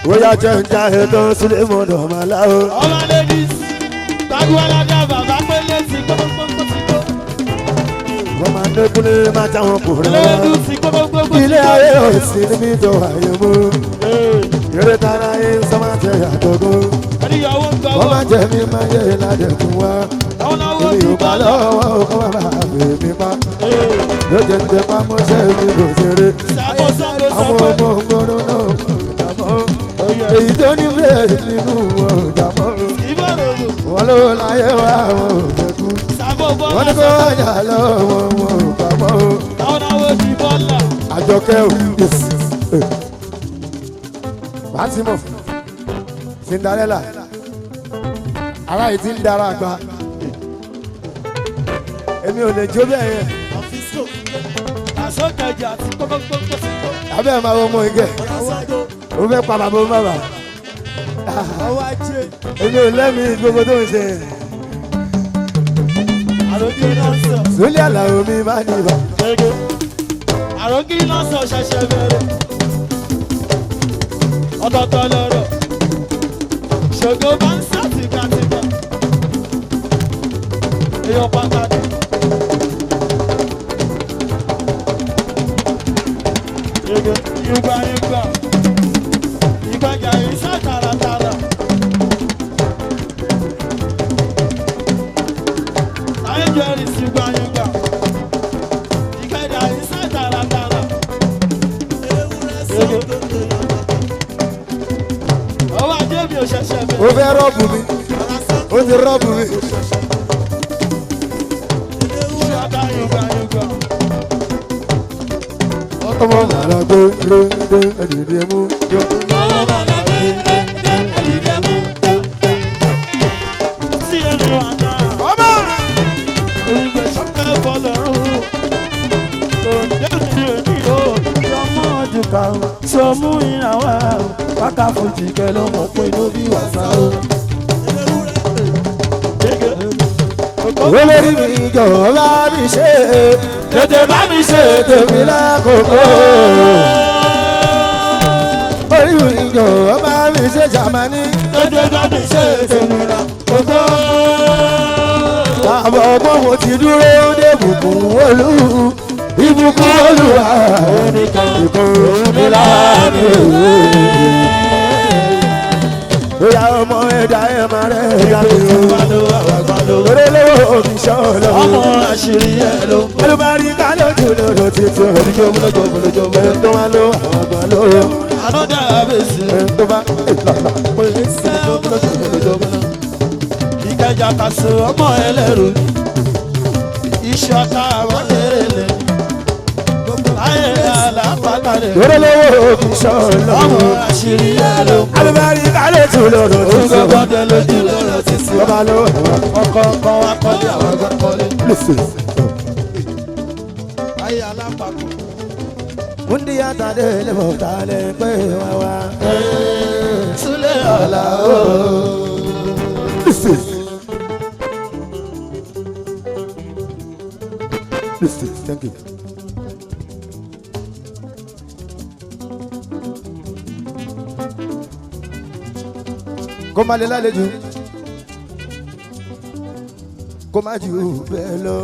Bóyá jẹ́ ń já ètò sílé mọ́nà màlá o. Ọba ladies, Taguala Daba, Bàbá Létí, gbogbogbò ti tó. Wọ́n máa dé kúlé máa jáwọn kò rẹ̀ Lédu wá. ti gbogbogbò ti tó. Ilé ayé òsì níbi tó àyè mú. Eré tara yín sọ́mà tẹ àtọ̀gọ́. Ẹníyàwó ń Wọ́n gbọ́wọ́. máa jẹ mí máa yẹ ládẹ̀kùn wá. Àwọn náwó Èmi ti ò bá bọ́lá. lọ́wọ́ kọ́ máa bá mi pa. Lóde ń tẹ pamọ́ṣẹ́ mi kò ṣeré. Sábò sábò Àwọn sábò. ọmọ ògbónú náà jàmọ́. Èyí tó ní bẹ́ẹ̀ nínú wọn jàmọ́. Ìbọ̀rọ̀lù. Wọ́n ló láyé wá àwọn òjẹ̀kú. Sábò Wọ́n bọ́lá. ní kó wájà lọ́wọ́ wọn ò pamọ́. Àwọn náwó ti bọ́lá. Àjọkẹ́ ò yẹsì. Bàtìmọ̀ Cinderella ara yìí ti ń dára gba. Èmi ò lè jó bẹ́ẹ̀ yẹn. Àsọ̀kẹ̀jẹ̀ àti gbogbogbò ti tó. Abẹ́ ẹ̀ máa wọ ọmọ igẹ̀. Ó fẹ́ pa bàbá ó bàbá. Ọwọ́ ajé. Èmi ò lẹ́mìí gbogbo tó ń ṣe. Àrògì náà sọ. Sólì àlàó mi máa ní ibà. Àrògì náà sọ ṣẹ̀ṣẹ̀ bẹ̀rẹ̀. Ọ̀tọ̀ọ̀tọ̀ lọ̀rọ̀. Ṣògo bá ń sá tìkàtìkà. Èèyàn pàtàkì. Yúgbà yúgbà. Ìgbàjà ìṣá tààràtààrà. Ayé jẹ́rìí sí yúgbà yúgbà. Ìgbàjà ìṣá tààràtààrà. Ọwọ́ ajé mi ò ṣẹ̀ṣẹ̀ Ó bẹ̀rẹ̀. fẹ́ rọ́ọ̀bù mi. Ó ti rọ́ọ̀bù mi. Ṣọ́ká yúgbà yúgbà. Ọmọ màlá gbé gbé ẹ̀dìdì mú. Ọwọ́ bàbá mi ẹ̀dìdẹ́ mú. Sí ẹnu àná. Ọmọ! Ìgbè ṣọ́kẹ́ bọ́lọ́rùn. Òǹdé mi ò ní o. Sọmú ọdúnkà o. Sọmú ìrànwá o. Wákà fojì kẹ ló mọ̀ pé ló bí wàsá o. Olórí mi jọ̀wọ́ bá mi ṣe. Tètè bá mi ṣe tèmi lákòókò. Orí mi jọ̀wọ́ bá mi ṣe Jámánì. Tètè bá mi ṣe tèmi lákòókò. Àbọ̀ ọgbọ́n mo ti dúró dé ìbùkún olú. Ìbùkún Olúwa oníkan ìkún mi láàmì òwe. Bóyá ọmọ ẹ̀dá ẹ̀ máa rẹ̀ ẹ̀dá mi o. Lórí lówó mi ṣọ́ọ̀lọ́. Ọmọ àṣírí ẹ̀ ló ń bọ̀. Olùbárí ká lójú lòdò títí. Ẹni tó máa lo àwọn ọgbà lóore. Anọ́dà àbẹ̀sí. Ẹni tó bá ìlànà. Ìkẹjà kàṣù ọmọ ẹlẹ́rù. Iṣẹ́ ọ̀tá àwọn kérélé. Ayé alápàtàlẹ̀. Lórí lówó mi ṣọ́ọ̀lọ́. Ọmọ àṣírí ẹ̀ ló ń bọ̀. Olùbárí ká lójú lòdò títí. Gbọ́dọ̀ lójú lọ́rọ̀ títí. Ọba ló Ọkọ̀ kan wá kọ́lé àwọn ọgbà kọ́lé. listen. Ayé alápapọ̀. Mundi atade le motale pe wawa. Súlẹ̀ ọ̀la o. Listen. Listen. Thank you. Kó má lè lálejò. Kó má jù bẹ́ẹ̀ lọ.